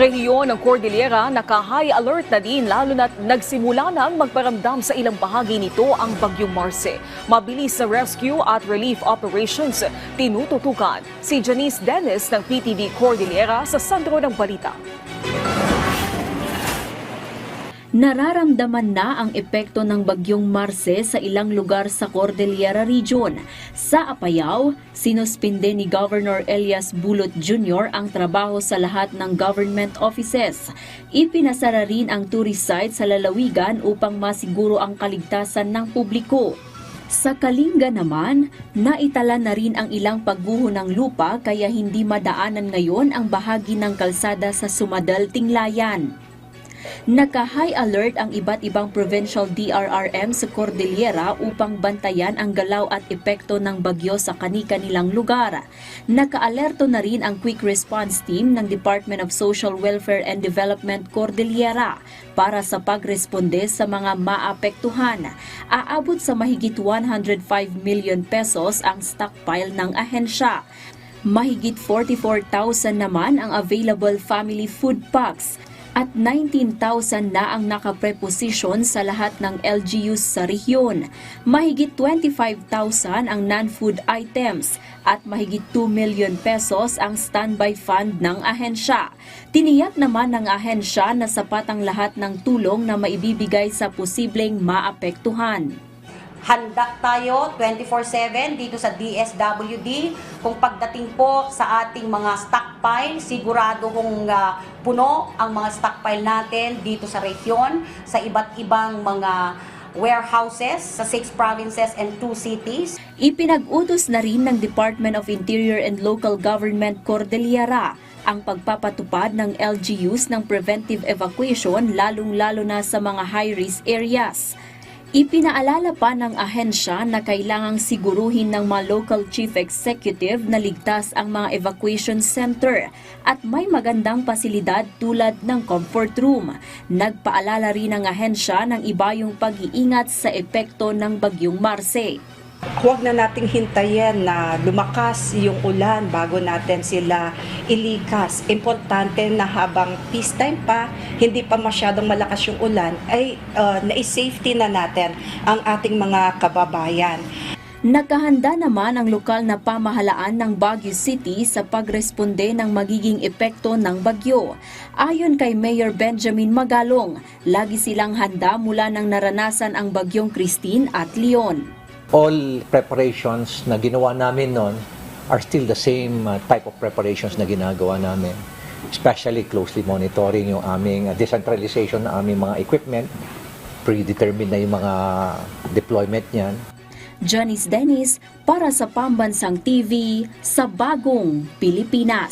Rehiyon ng Cordillera naka-high alert na din lalo na't nagsimula na ang magparamdam sa ilang bahagi nito ang Bagyong Marce. Mabilis na rescue at relief operations tinututukan. Si Janice Dennis ng PTV Cordillera sa sentro ng balita. Nararamdaman na ang epekto ng Bagyong Marce sa ilang lugar sa Cordillera Region. Sa Apayao, sinuspinde ni Governor Elias Bulot Jr. ang trabaho sa lahat ng government offices. Ipinasara rin ang tourist site sa lalawigan upang masiguro ang kaligtasan ng publiko. Sa Kalinga naman, naitala na rin ang ilang pagguho ng lupa kaya hindi madaanan ngayon ang bahagi ng kalsada sa Sumadal, Tinglayan. Naka-high alert ang iba't ibang provincial DRRM sa Cordillera upang bantayan ang galaw at epekto ng bagyo sa kani-kanilang lugar. Naka-alerto na rin ang Quick Response Team ng Department of Social Welfare and Development Cordillera para sa pagresponde sa mga maapektuhan. Aabot sa mahigit 105 million pesos ang stockpile ng ahensya. Mahigit 44,000 naman ang available family food packs. At 19,000 na ang nakapreposisyon sa lahat ng LGUs sa rehiyon. Mahigit 25,000 ang non-food items at mahigit 2 million pesos ang standby fund ng ahensya. Tiniyak naman ng ahensya na sapat ang lahat ng tulong na maibibigay sa posibleng maapektuhan. Handa tayo 24/7 dito sa DSWD. Kung pagdating po sa ating mga stockpile, sigurado kung puno ang mga stockpile natin dito sa region, sa iba't ibang mga warehouses sa 6 provinces and 2 cities. Ipinag-utos na rin ng Department of Interior and Local Government Cordillera ang pagpapatupad ng LGUs ng preventive evacuation lalong-lalo na sa mga high-risk areas. Ipinaalala pa ng ahensya na kailangang siguruhin ng mga local chief executive na ligtas ang mga evacuation center at may magandang pasilidad tulad ng comfort room. Nagpaalala rin ng ahensya ng iba yung pag-iingat sa epekto ng Bagyong Marce. Huwag na nating hintayin na lumakas yung ulan bago natin sila ilikas. Importante na habang peacetime pa, hindi pa masyadong malakas yung ulan, ay na-safety na natin ang ating mga kababayan. Nakahanda naman ang lokal na pamahalaan ng Baguio City sa pagresponde ng magiging epekto ng bagyo. Ayon kay Mayor Benjamin Magalong, lagi silang handa mula nang naranasan ang bagyong Christine at Leon. All preparations na ginawa namin noon are still the same type of preparations na ginagawa namin. Especially closely monitoring yung aming decentralization ng aming mga equipment, predetermined na yung mga deployment niyan. Janice Dennis para sa Pambansang TV sa Bagong Pilipinas.